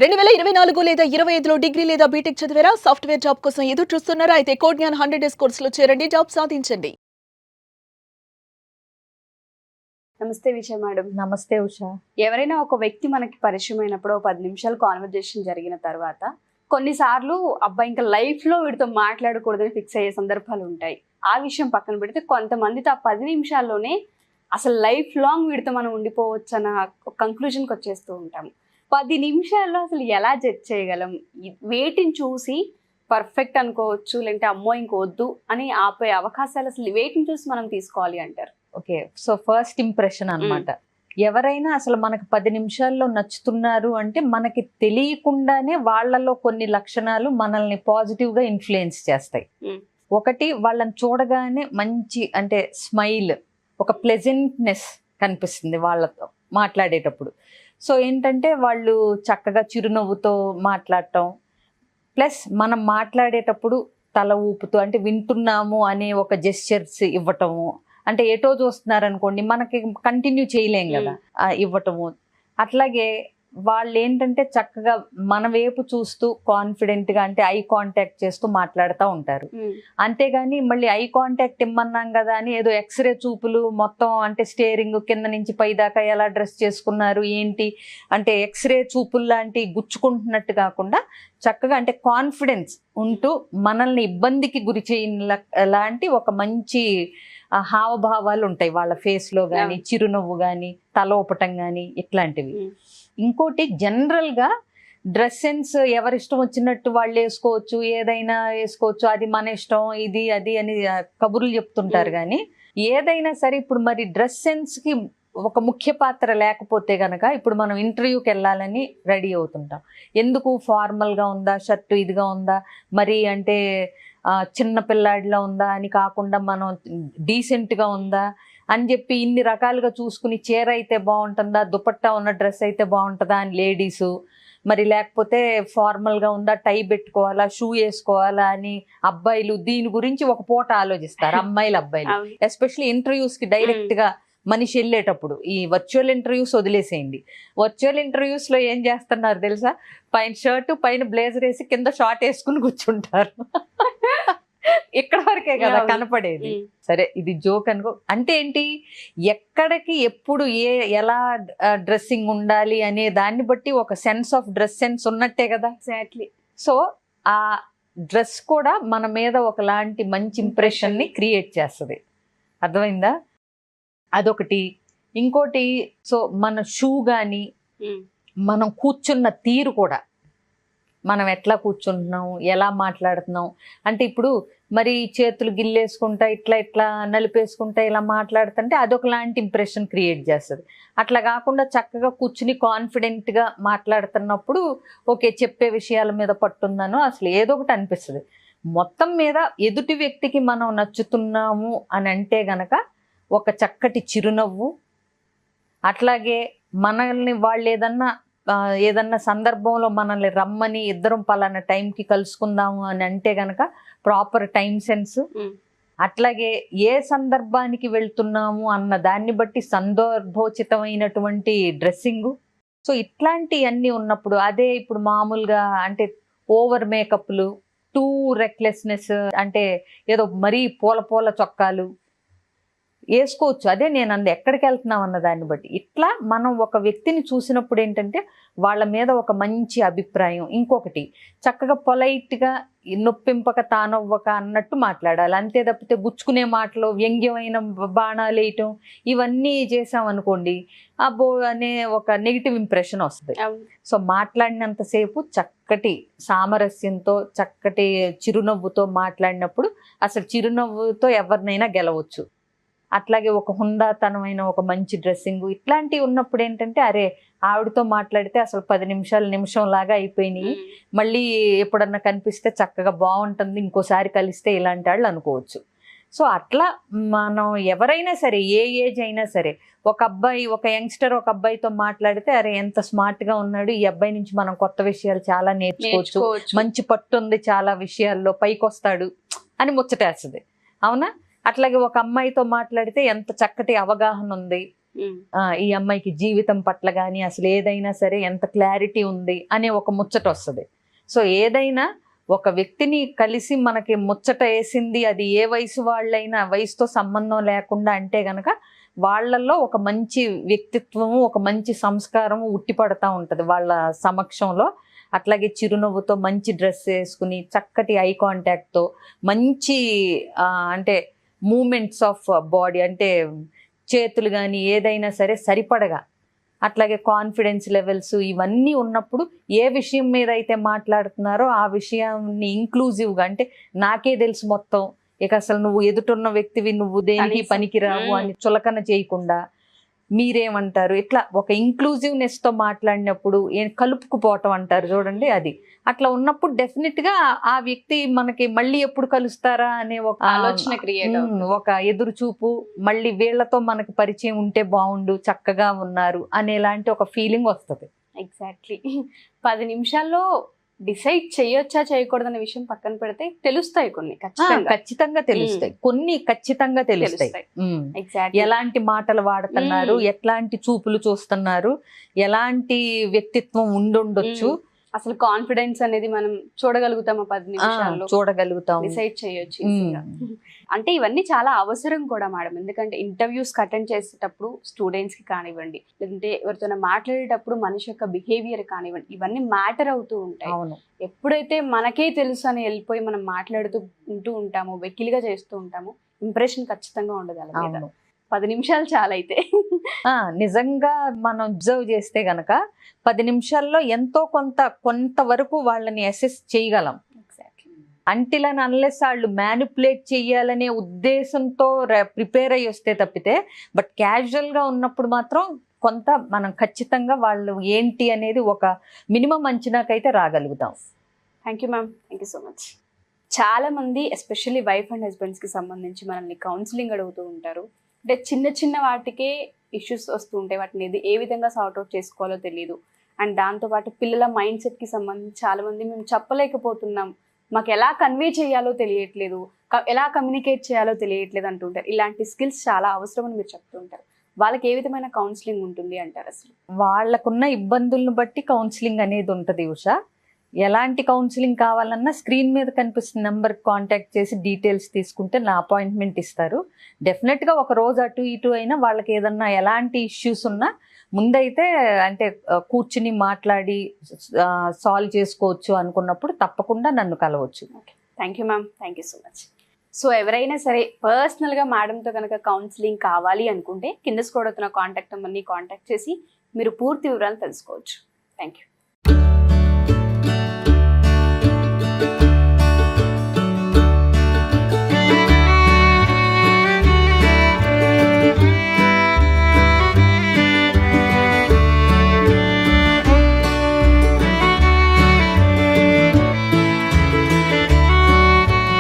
2024 లేదా 25లో డిగ్రీ లేదా బీటెక్ చదివారా? సాఫ్ట్‌వేర్ జాబ్ కోసం ఎదురు చూస్తున్నారా? అయితే కోడ్ జ్ఞాన్ 100 డేస్ కోర్సులో చేరండి. జాబ్ సాధించండి. నమస్తే విజయ మేడం. నమస్తే ఉషా. ఎవరైనా ఒక వ్యక్తి మనకి పరిచయమైనప్పుడు ఓ 10 నిమిషాలు కాన్వర్జేషన్ జరిగిన తర్వాత కొన్నిసార్లు అబ్బాయి ఇంకా లైఫ్లో వీడితో మాట్లాడకూడదని ఫిక్స్ అయ్యే సందర్భాలు ఉంటాయి. ఆ విషయం పక్కన పెడితే కొంతమందితో ఆ 10 నిమిషాల్లోనే అసలు లైఫ్ లాంగ్ వీడితో మనం ఉండిపోవచ్చు అన్న కంక్లూజన్కి వచ్చేస్తూ ఉంటాము. 10 నిమిషాల్లో అసలు ఎలా జడ్జ్ చేయగలం? వేటిని చూసి పర్ఫెక్ట్ అనుకోవచ్చు, లేదంటే అమ్మో ఇంకొద్దు అని ఆపే అవకాశాలు అసలు వేటిని చూసి మనం తీసుకోవాలి అంటారు? ఓకే, సో ఫస్ట్ ఇంప్రెషన్ అన్నమాట. ఎవరైనా అసలు మనకు 10 నిమిషాల్లో నచ్చుతున్నారు అంటే మనకి తెలియకుండానే వాళ్ళలో కొన్ని లక్షణాలు మనల్ని పాజిటివ్ గా ఇన్ఫ్లుయెన్స్ చేస్తాయి. ఒకటి, వాళ్ళని చూడగానే మంచి అంటే స్మైల్, ఒక ప్లెజెంట్నెస్ కనిపిస్తుంది వాళ్ళతో మాట్లాడేటప్పుడు. సో ఏంటంటే వాళ్ళు చక్కగా చిరునవ్వుతో మాట్లాడటం, ప్లస్ మనం మాట్లాడేటప్పుడు తల ఊపుతూ అంటే వింటున్నాము అనే ఒక జెస్చర్స్ ఇవ్వటము, అంటే ఎటో చూస్తున్నారు అనుకోండి మనకి కంటిన్యూ చేయలేం కదా, ఇవ్వటము. అట్లాగే వాళ్ళు ఏంటంటే చక్కగా మన వైపు చూస్తూ కాన్ఫిడెంట్ గా అంటే ఐ కాంటాక్ట్ చేస్తూ మాట్లాడుతూ ఉంటారు. అంతేగాని మళ్ళీ ఐ కాంటాక్ట్ ఇమ్మన్నాం కదా అని ఏదో ఎక్స్రే చూపులు మొత్తం అంటే స్టేరింగ్ కింద నుంచి పై దాకా ఎలా డ్రెస్ చేసుకున్నారు ఏంటి అంటే ఎక్స్రే చూపులు లాంటి గుచ్చుకుంటున్నట్టు కాకుండా చక్కగా అంటే కాన్ఫిడెన్స్ ఉంటూ మనల్ని ఇబ్బందికి గురి చేయని లాంటి ఒక మంచి హావభావాలు ఉంటాయి వాళ్ళ ఫేస్ లో కానీ, చిరునవ్వు కానీ, తల ఊపటం కానీ ఇట్లాంటివి. ఇంకోటి, జనరల్ గా డ్రెస్ సెన్స్ ఎవరిష్టం వచ్చినట్టు వాళ్ళు వేసుకోవచ్చు, ఏదైనా వేసుకోవచ్చు, అది మన ఇష్టం, ఇది అది అని కబుర్లు చెప్తుంటారు. కానీ ఏదైనా సరే ఇప్పుడు మరి డ్రెస్ సెన్స్ కి ఒక ముఖ్య పాత్ర లేకపోతే గనక ఇప్పుడు మనం ఇంటర్వ్యూకి వెళ్ళాలని రెడీ అవుతుంటాం. ఎందుకు ఫార్మల్గా ఉందా, షర్టు ఇదిగా ఉందా, మరి అంటే చిన్న పిల్లాడిలా ఉందా అని కాకుండా మనం డీసెంట్గా ఉందా అని చెప్పి ఇన్ని రకాలుగా చూసుకుని చీర అయితే బాగుంటుందా, దుపట్టా ఉన్న డ్రెస్ అయితే బాగుంటుందా అని లేడీసు, మరి లేకపోతే ఫార్మల్గా ఉందా, టై పెట్టుకోవాలా, షూ వేసుకోవాలా అని అబ్బాయిలు దీని గురించి ఒక పూట ఆలోచిస్తారు. అమ్మాయిలు అబ్బాయిలు ఎస్పెషల్లీ ఇంటర్వ్యూస్కి డైరెక్ట్గా మనిషి వెళ్ళేటప్పుడు. ఈ వర్చువల్ ఇంటర్వ్యూస్ వదిలేసేయండి. వర్చువల్ ఇంటర్వ్యూస్లో ఏం చేస్తున్నారు తెలుసా, పైన షర్టు పైన బ్లేజర్ వేసి కింద షార్ట్ వేసుకుని కూర్చుంటారు. ఇక్కడ వరకే కదా కనపడేది. సరే ఇది జోక్ అనుకో. అంటే ఏంటి, ఎక్కడికి ఎప్పుడు ఎలా డ్రెస్సింగ్ ఉండాలి అనే దాన్ని బట్టి ఒక సెన్స్ ఆఫ్ డ్రెస్ సెన్స్ ఉన్నట్టే కదా. ఎగ్జాక్ట్లీ. సో ఆ డ్రెస్ కూడా మన మీద ఒకలాంటి మంచి ఇంప్రెషన్ ని క్రియేట్ చేస్తుంది. అర్థమైందా? అదొకటి. ఇంకోటి, సో మన షూ కానీ మనం కూర్చున్న తీరు కూడా, మనం ఎట్లా కూర్చుంటున్నాం, ఎలా మాట్లాడుతున్నాం అంటే ఇప్పుడు మరి చేతులు గిల్లేసుకుంటా ఇట్లా ఇట్లా నలిపేసుకుంటా ఇలా మాట్లాడుతుంటే అదొకలాంటి ఇంప్రెషన్ క్రియేట్ చేస్తుంది. అట్లా కాకుండా చక్కగా కూర్చుని కాన్ఫిడెంట్గా మాట్లాడుతున్నప్పుడు ఓకే చెప్పే విషయాల మీద పట్టుందనో అసలు ఏదో ఒకటి అనిపిస్తుంది. మొత్తం మీద ఎదుటి వ్యక్తికి మనం నచ్చుతున్నాము అని అంటే గనక ఒక చక్కటి చిరునవ్వు, అట్లాగే మనల్ని వాళ్ళు ఏదన్నా సందర్భంలో మనల్ని రమ్మని ఇద్దరం పలానా టైంకి కలుసుకుందాము అని అంటే గనక ప్రాపర్ టైం సెన్స్, అట్లాగే ఏ సందర్భానికి వెళ్తున్నాము అన్న దాన్ని బట్టి సందర్భోచితమైనటువంటి డ్రెస్సింగు. సో ఇట్లాంటివన్నీ ఉన్నప్పుడు అదే ఇప్పుడు మామూలుగా అంటే ఓవర్ మేకప్లు, టూ రెక్లెస్నెస్ అంటే ఏదో మరీ పూల చొక్కాలు వేసుకోవచ్చు. అదే నేను ఎక్కడికి వెళ్తున్నాం అన్న దాన్ని బట్టి ఇట్లా మనం ఒక వ్యక్తిని చూసినప్పుడు ఏంటంటే వాళ్ళ మీద ఒక మంచి అభిప్రాయం. ఇంకొకటి, చక్కగా పొలైట్గా నొప్పింపక తానవ్వక అన్నట్టు మాట్లాడాలి. అంతే తప్పితే గుచ్చుకునే మాటలు, వ్యంగ్యమైన బాణాలు వేయటం ఇవన్నీ చేసామనుకోండి అబ్బో అనే ఒక నెగిటివ్ ఇంప్రెషన్ వస్తుంది. సో మాట్లాడినంతసేపు చక్కటి సామరస్యంతో చక్కటి చిరునవ్వుతో మాట్లాడినప్పుడు అసలు చిరునవ్వుతో ఎవరినైనా గెలవచ్చు. అట్లాగే ఒక హుందాతనమైన ఒక మంచి డ్రెస్సింగ్ ఇట్లాంటివి ఉన్నప్పుడు ఏంటంటే అరే ఆవిడతో మాట్లాడితే అసలు 10 నిమిషాలు నిమిషం లాగా అయిపోయినాయి, మళ్ళీ ఎప్పుడన్నా కనిపిస్తే చక్కగా బాగుంటుంది, ఇంకోసారి కలిస్తే ఇలాంటి వాళ్ళు అనుకోవచ్చు. సో అట్లా మనం ఎవరైనా సరే ఏ ఏజ్ అయినా సరే ఒక యంగ్స్టర్ ఒక అబ్బాయితో మాట్లాడితే అరే ఎంత స్మార్ట్గా ఉన్నాడు, ఈ అబ్బాయి నుంచి మనం కొత్త విషయాలు చాలా నేర్చుకోవచ్చు, మంచి పట్టు ఉంది చాలా విషయాల్లో, పైకి వస్తాడు అని ముచ్చటేస్తుంది. అవునా? అట్లాగే ఒక అమ్మాయితో మాట్లాడితే ఎంత చక్కటి అవగాహన ఉంది, ఈ అమ్మాయికి జీవితం పట్ల కానీ అసలు ఏదైనా సరే ఎంత క్లారిటీ ఉంది అనే ఒక ముచ్చట వస్తుంది. సో ఏదైనా ఒక వ్యక్తిని కలిసి మనకి ముచ్చట వేసింది, అది ఏ వయసు వాళ్ళైనా వయసుతో సంబంధం లేకుండా అంటే గనక వాళ్ళల్లో ఒక మంచి వ్యక్తిత్వము, ఒక మంచి సంస్కారము ఉట్టిపడతా ఉంటది వాళ్ళ సమక్షంలో. అట్లాగే చిరునవ్వుతో మంచి డ్రెస్ వేసుకుని చక్కటి ఐ కాంటాక్ట్తో మంచి అంటే మూమెంట్స్ ఆఫ్ బాడీ అంటే చేతులు కానీ ఏదైనా సరే సరిపడగా, అట్లాగే కాన్ఫిడెన్స్ లెవెల్స్ ఇవన్నీ ఉన్నప్పుడు ఏ విషయం మీద అయితే మాట్లాడుతున్నారో ఆ విషయాన్ని ఇంక్లూజివ్గా, అంటే నాకే తెలుసు మొత్తం, ఇక అసలు నువ్వు ఎదుటున్న వ్యక్తివి, నువ్వు దేనికి పనికిరావు అని చులకన చేయకుండా మీరేమంటారు ఇట్లా ఒక ఇంక్లూజివ్నెస్ తో మాట్లాడినప్పుడు కలుపుకుపోవటం అంటారు చూడండి, అది అట్లా ఉన్నప్పుడు డెఫినెట్ గా ఆ వ్యక్తి మనకి మళ్ళీ ఎప్పుడు కలుస్తారా అనే ఒక ఆలోచన క్రియేట్ ఒక ఎదురు చూపు, మళ్ళీ వీళ్ళతో మనకి పరిచయం ఉంటే బాగుండు, చక్కగా ఉన్నారు అనేలాంటి ఒక ఫీలింగ్ వస్తుంది. ఎగ్జాక్ట్లీ. 10 నిమిషాల్లో డిసైడ్ చేయొచ్చా చేయకూడదనే విషయం పక్కన పెడితే తెలుస్తాయి కొన్ని ఖచ్చితంగా తెలుస్తాయి, కొన్ని ఖచ్చితంగా తెలుస్తాయి. ఎగ్జాక్ట్లీ. ఎలాంటి మాటలు వాడుతున్నారు, ఎట్లాంటి చూపులు చూస్తున్నారు, ఎలాంటి వ్యక్తిత్వం ఉండుండొచ్చు, అసలు కాన్ఫిడెన్స్ అనేది మనం చూడగలుగుతాం 10 నిమిషాల్లో, చూడగలుగుతాం, డిసైడ్ చేయొచ్చు. అంటే ఇవన్నీ చాలా అవసరం కూడా మేడం, ఎందుకంటే ఇంటర్వ్యూస్ అటెండ్ చేసేటప్పుడు స్టూడెంట్స్ కి కానివ్వండి, లేదంటే ఎవరితో మాట్లాడేటప్పుడు మనిషి యొక్క బిహేవియర్ కానివ్వండి, ఇవన్నీ మ్యాటర్ అవుతూ ఉంటాయి. ఎప్పుడైతే మనకే తెలుసు అని వెళ్ళిపోయి మనం మాట్లాడుతూ ఉంటామో, వెకిలిగా చేస్తూ ఉంటామో, ఇంప్రెషన్ ఖచ్చితంగా ఉండదు అలా మీద. 10 నిమిషాలు చాలా అయితే నిజంగా మనం అబ్జర్వ్ చేస్తే గనక 10 నిమిషాల్లో ఎంతో కొంతవరకు వాళ్ళని అసెస్ చేయగలం. అంటిల్ అండ్ అన్లెస్ వాళ్ళు మ్యానిపులేట్ చెయ్యాలనే ఉద్దేశంతో ప్రిపేర్ అయ్యి వస్తే తప్పితే, బట్ క్యాజువల్ గా ఉన్నప్పుడు మాత్రం కొంత మనం ఖచ్చితంగా వాళ్ళు ఏంటి అనేది ఒక మినిమం అంచనాకైతే రాగలుగుతాం. Thank you ma'am, thank you so much. చాలా మంది ఎస్పెషల్లీ వైఫ్ అండ్ హస్బెండ్స్ కి సంబంధించి మనల్ని కౌన్సిలింగ్ అడుగుతూ ఉంటారు. అంటే చిన్న చిన్న వాటికే ఇష్యూస్ వస్తూ ఉంటాయి, వాటిని ఏ విధంగా సార్ట్అవుట్ చేసుకోవాలో తెలియదు. అండ్ దాంతోపాటు పిల్లల మైండ్ సెట్కి సంబంధించి చాలా మంది మేము చెప్పలేకపోతున్నాం, మాకు ఎలా కన్వే చేయాలో తెలియట్లేదు, ఎలా కమ్యూనికేట్ చేయాలో తెలియట్లేదు అంటుంటారు. ఇలాంటి స్కిల్స్ చాలా అవసరం అని మీరు చెప్తుంటారు. వాళ్ళకి ఏ విధమైన కౌన్సిలింగ్ ఉంటుంది అంటారు? అసలు వాళ్ళకున్న ఇబ్బందులను బట్టి కౌన్సిలింగ్ అనేది ఉంటుంది ఉషా. ఎలాంటి కౌన్సిలింగ్ కావాలన్నా స్క్రీన్ మీద కనిపిస్తున్న నెంబర్కి కాంటాక్ట్ చేసి డీటెయిల్స్ తీసుకుంటే నా అపాయింట్మెంట్ ఇస్తారు. డెఫినెట్గా ఒక రోజు అటు ఇటు అయినా వాళ్ళకి ఏదన్నా ఎలాంటి ఇష్యూస్ ఉన్నా ముందైతే అంటే కూర్చుని మాట్లాడి సాల్వ్ చేసుకోవచ్చు అనుకున్నప్పుడు తప్పకుండా నన్ను కలవచ్చు. Thank you ma'am, thank you so much. So ఎవరైనా సరే పర్సనల్గా మేడంతో కనుక కౌన్సిలింగ్ కావాలి అనుకుంటే కింద స్క్రోల్ అవుతున్న కాంటాక్ట్ నెంబర్ని కాంటాక్ట్ చేసి మీరు పూర్తి వివరాలు తెలుసుకోవచ్చు. Thank you.